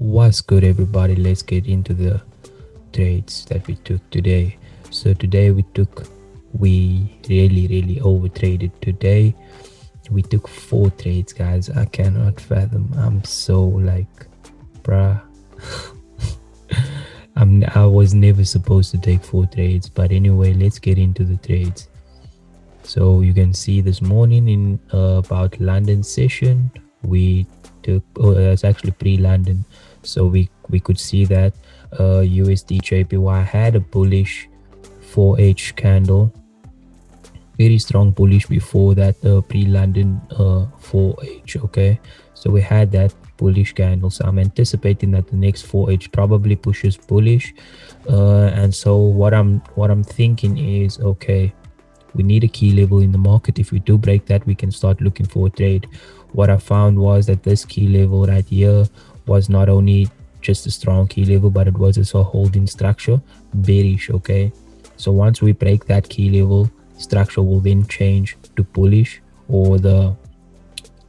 What's good, everybody? Let's get into the trades that we took today. So today we really overtraded today. We took 4 trades, guys. I cannot fathom. I'm so like, bruh. I was never supposed to take 4 trades, but anyway, let's get into the trades. So you can see this morning in about London session, we took. Oh, it's actually pre-London, so we could see that USD JPY had a bullish 4H candle, very strong bullish before that pre-London 4H. Okay, so we had that bullish candle, so I'm anticipating that the next 4H probably pushes bullish, and so what I'm thinking is, okay, we need a key level in the market. If we do break that, we can start looking for a trade. What I found was that this key level right here was not only just a strong key level, but it was also a holding structure, bearish. Okay, so once we break that key level, structure will then change to bullish, or the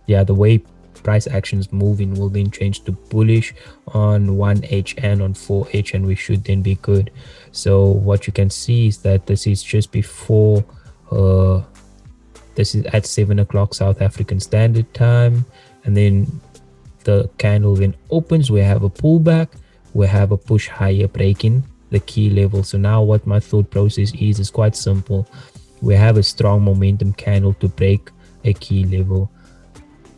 way price actions moving will then change to bullish on 1H and on 4H, and we should then be good. So what you can see is that this is just before this is at 7 o'clock South African Standard Time, and then the candle then opens. We have a pullback, we have a push higher, breaking the key level. So now what my thought process is quite simple. We have a strong momentum candle to break a key level,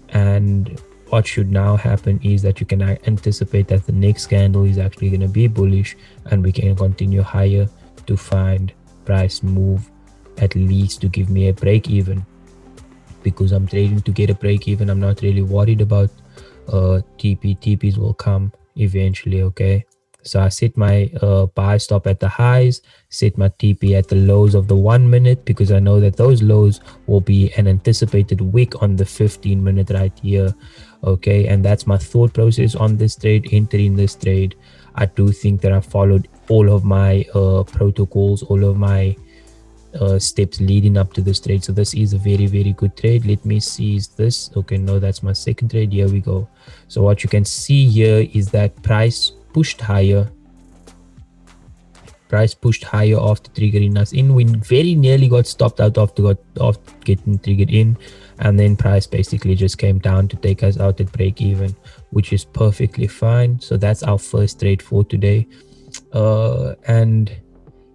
and what should now happen is that you can anticipate that the next candle is actually going to be bullish, and we can continue higher to find price move at least to give me a break even, because I'm trading to get a break even. I'm not really worried about TPs will come eventually. Okay, so I set my buy stop at the highs, set my TP at the lows of the 1 minute, because I know that those lows will be an anticipated wick on the 15 minute right here. Okay, and that's my thought process on this trade, entering this trade. I do think that I followed all of my protocols, all of my steps leading up to this trade. So this is a very good trade. Let me see, is this okay? No, that's my second trade. Here we go. So what you can see here is that price pushed higher after triggering us in. We very nearly got stopped out after getting triggered in, and then price basically just came down to take us out at break even, which is perfectly fine. So that's our first trade for today. And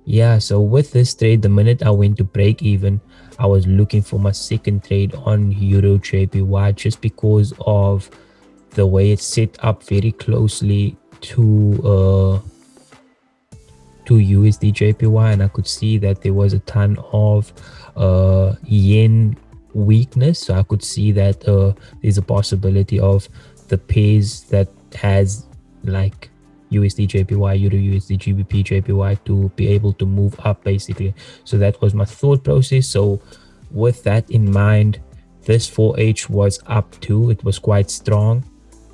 yeah, so with this trade, the minute I went to break even, I was looking for my second trade on Euro JPY, just because of the way it's set up very closely to USD JPY, and I could see that there was a ton of yen weakness. So I could see that there's a possibility of the pairs that has like USD JPY, Euro USD GBP JPY to be able to move up basically. So that was my thought process. So with that in mind, this 4H was up too. It was quite strong,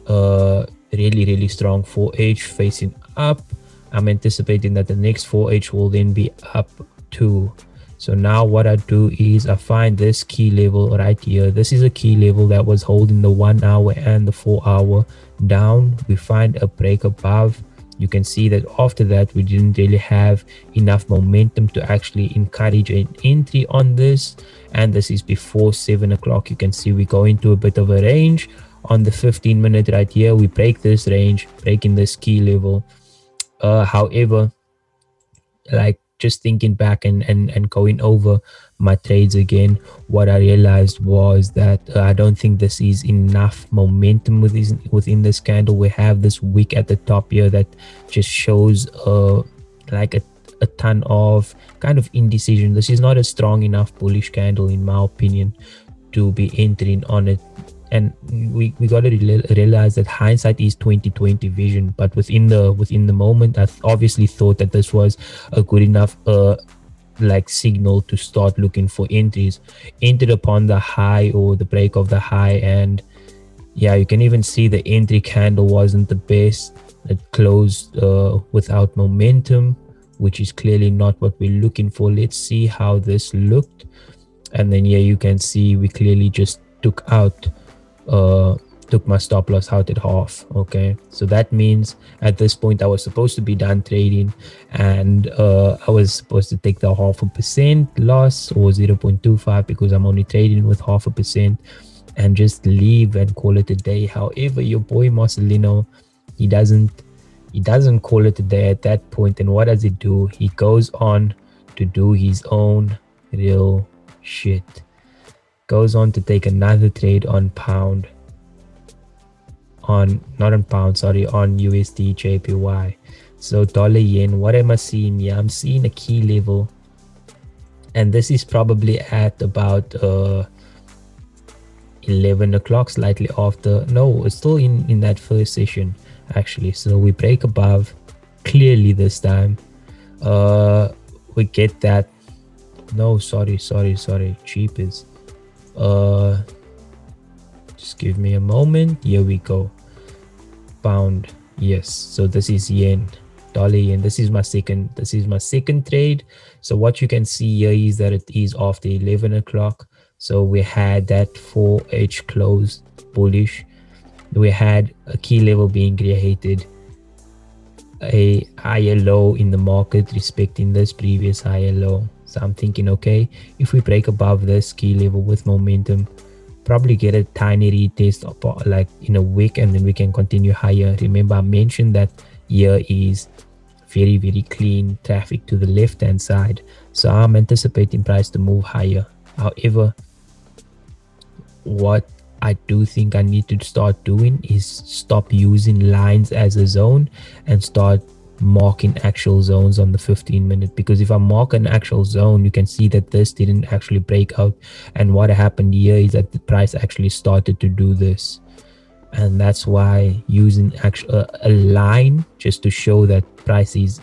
really strong 4H facing up. I'm anticipating that the next 4H will then be up too. So now what I do is I find this key level right here. This is a key level that was holding the 1 hour and the 4 hour down. We find a break above. You can see that after that we didn't really have enough momentum to actually encourage an entry on this, and this is before 7 o'clock. You can see we go into a bit of a range on the 15 minute right here. We break this range, breaking this key level. However, like just thinking back and going over my trades again, what I realized was that I don't think this is enough momentum within this candle. We have this wick at the top here that just shows like a ton of kind of indecision. This is not a strong enough bullish candle in my opinion to be entering on it. And we got to realize that hindsight is 20/20 vision, but within the moment, I obviously thought that this was a good enough like signal to start looking for entries. Entered upon the high or the break of the high, and yeah, you can even see the entry candle wasn't the best. It closed without momentum, which is clearly not what we're looking for. Let's see how this looked, and then yeah, you can see we clearly just took out took my stop loss out at half. Okay, so that means at this point I was supposed to be done trading, and I was supposed to take the 0.5% loss or 0.25 because I'm only trading with 0.5% and just leave and call it a day. However, your boy Marcelino, he doesn't call it a day at that point. And what does he do? He goes on to do his own real shit. Goes on to take another trade on pound, on not on pound, sorry, on USD JPY. So dollar yen, what am I seeing here? I'm seeing a key level, and this is probably at about 11 o'clock, slightly after. No, it's still in that first session actually. So we break above clearly this time. We get that. No, sorry, cheapest. Just give me a moment. Here we go. Pound. Yes, so this is yen, dollar yen. This is my second trade. So what you can see here is that it is after 11 o'clock. So we had that 4H close bullish. We had a key level being created, a higher low in the market respecting this previous higher low. So I'm thinking, okay, if we break above this key level with momentum, probably get a tiny retest up like in a week, and then we can continue higher. Remember, I mentioned that here is very, very clean traffic to the left hand side, so I'm anticipating price to move higher. However, what I do think I need to start doing is stop using lines as a zone and start marking actual zones on the 15-minute, because if I mark an actual zone, you can see that this didn't actually break out, and what happened here is that the price actually started to do this, and that's why using a line just to show that price is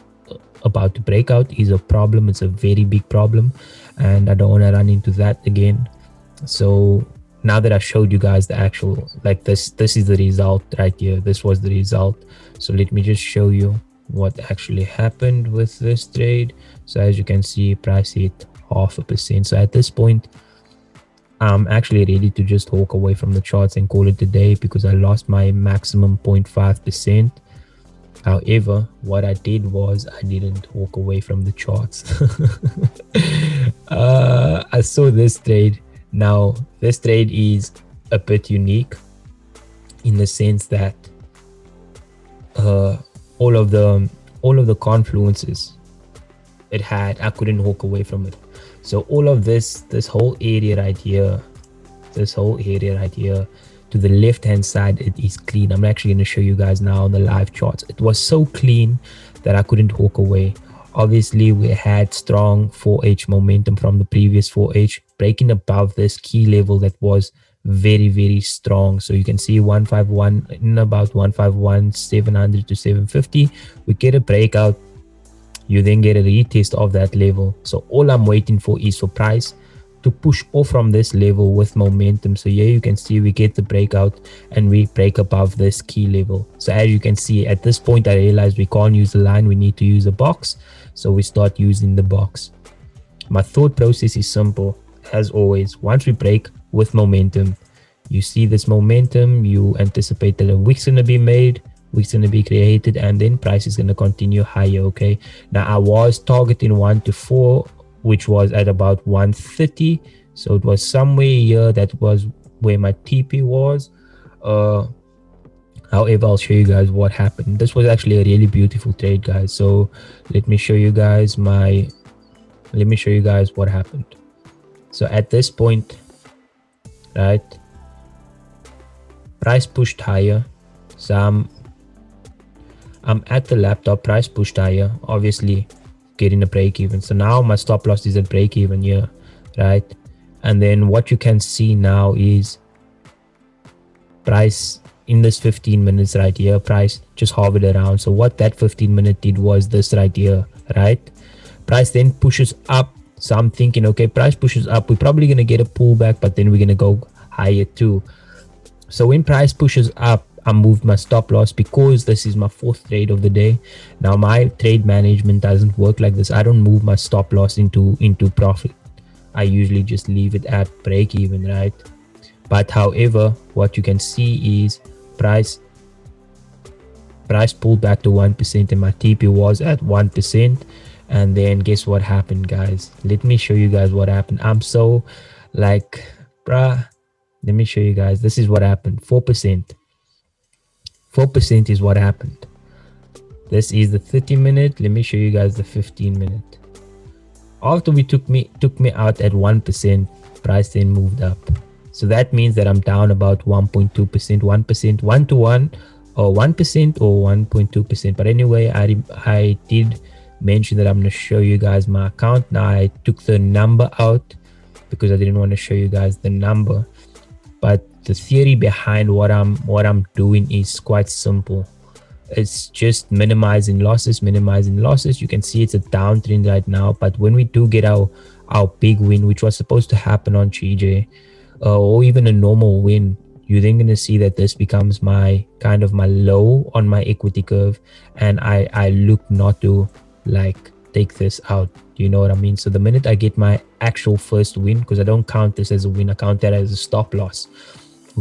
about to break out is a problem. It's a very big problem, and I don't want to run into that again. So now that I showed you guys the actual, like this is the result right here. This was the result. So let me just show you what actually happened with this trade. So as you can see, price hit 0.5%. So at this point, I'm actually ready to just walk away from the charts and call it a day, because I lost my maximum 0.5%. However, what I did was I didn't walk away from the charts. I saw this trade. Now this trade is a bit unique in the sense that all of the confluences it had, I couldn't walk away from it. So all of this whole area right here, to the left hand side, it is clean. I'm actually going to show you guys now on the live charts. It was so clean that I couldn't walk away. Obviously, we had strong 4H momentum from the previous 4H, breaking above this key level that was very, very strong. So you can see 151 in about 151 700 to 750. We get a breakout, you then get a retest of that level. So all I'm waiting for is for price to push off from this level with momentum. So here you can see we get the breakout and we break above this key level. So as you can see, at this point I realized we can't use the line, we need to use a box. So we start using the box. My thought process is simple as always. Once we break with momentum, you see this momentum, you anticipate that a wick's going to be made, wick's going to be created, and then price is going to continue higher. Okay, now I was targeting 1 to 4, which was at about 130. So it was somewhere here, that was where my TP was. However, I'll show you guys what happened. This was actually a really beautiful trade, guys. So let me show you guys what happened. So at this point, right, price pushed higher. So I'm at the laptop, price pushed higher, obviously getting a break even. So now my stop loss is at break even here, right? And then what you can see now is price in this 15 minutes right here, price just hovered around. So what that 15-minute did was this right here, right? Price then pushes up. So I'm thinking, okay, price pushes up, we're probably going to get a pullback, but then we're going to go higher too. So when price pushes up, I moved my stop loss because this is my 4th trade of the day. Now my trade management doesn't work like this. I don't move my stop loss into profit. I usually just leave it at break even, right? But however, what you can see is price pulled back to 1% and my TP was at 1%. And then guess what happened, guys? Let me show you guys what happened. I'm so like, bruh, let me show you guys. This is what happened. 4%. 4% is what happened. This is the 30-minute. Let me show you guys the 15-minute. After we took me out at 1%, price then moved up. So that means that I'm down about 1.2%, 1%, 1 to 1, or 1% or 1.2%. But anyway, I did mention that I'm going to show you guys my account. Now I took the number out because I didn't want to show you guys the number. But the theory behind what I'm doing is quite simple. It's just minimizing losses. You can see it's a downtrend right now, but when we do get our big win, which was supposed to happen on GJ, or even a normal win, you're then going to see that this becomes my kind of my low on my equity curve, and I look not to like take this out. You know what I mean? So the minute I get my actual first win, because I don't count this as a win, I count that as a stop loss,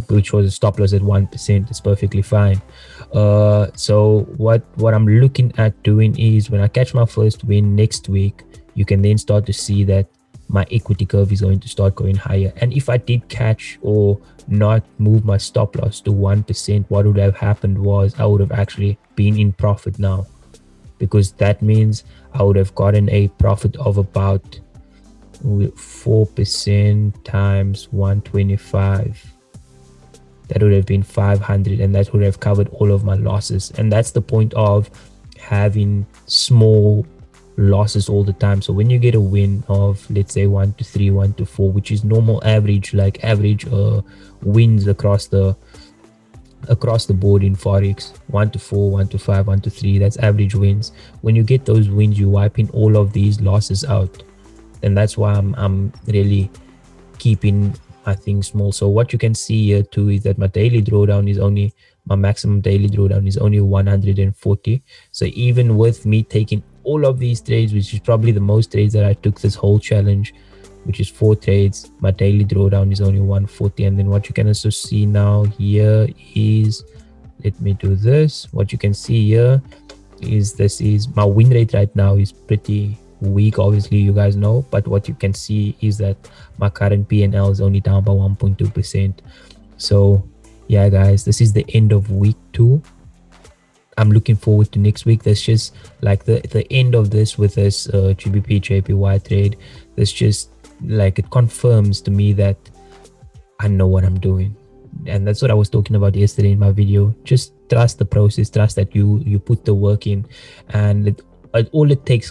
which was a stop loss at 1%. It's perfectly fine. So what I'm looking at doing is when I catch my first win next week, you can then start to see that my equity curve is going to start going higher. And if I did catch or not move my stop loss to 1%, what would have happened was I would have actually been in profit now, because that means I would have gotten a profit of about 4% times 125. That would have been 500, and that would have covered all of my losses. And that's the point of having small losses all the time. So when you get a win of, let's say, 1 to 3, 1 to 4, which is normal average, like average wins across the board in forex, 1 to 4, 1 to 5, 1 to 3, that's average wins. When you get those wins, you wiping all of these losses out, and that's why I'm really keeping my things small. So what you can see here too is that my maximum daily drawdown is only 140. So even with me taking all of these trades, which is probably the most trades that I took this whole challenge, which is 4 trades, my daily drawdown is only 140. And then what you can also see now here is, let me do this. What you can see here is this is my win rate right now is pretty weak, obviously, you guys know, but what you can see is that my current PNL is only down by 1.2%. So yeah, guys, this is the end of week 2. I'm looking forward to next week. That's just like the end of this with this GBP JPY trade. That's just like, it confirms to me that I know what I'm doing. And that's what I was talking about yesterday in my video. Just trust the process, trust that you put the work in, and all it takes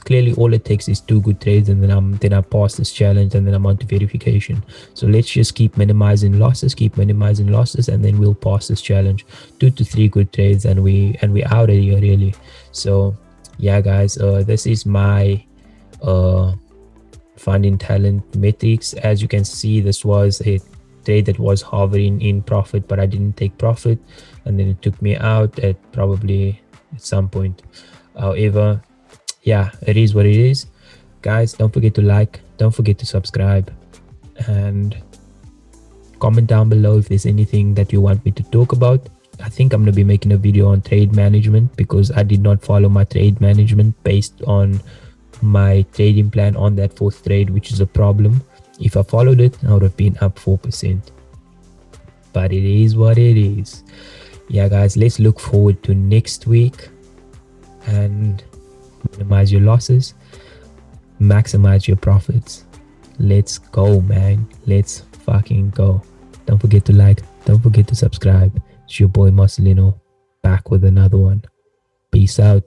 is 2 good trades, and then I pass this challenge, and then I'm on to verification. So let's just keep minimizing losses, and then we'll pass this challenge. 2 to 3 good trades, and we out of here, really. So yeah, guys, this is my finding talent metrics. As you can see, this was a trade that was hovering in profit, but I didn't take profit, and then it took me out at probably at some point. However, yeah, it is what it is. Guys, don't forget to like, don't forget to subscribe, and comment down below if there's anything that you want me to talk about. I think I'm going to be making a video on trade management, because I did not follow my trade management based on my trading plan on that 4th trade, which is a problem. If I followed it, I would have been up 4%, but it is what it is. Yeah, guys, let's look forward to next week, and minimize your losses, maximize your profits. Let's go, man. Let's fucking go. Don't forget to like, don't forget to subscribe. It's your boy Marcelino, back with another one. Peace out.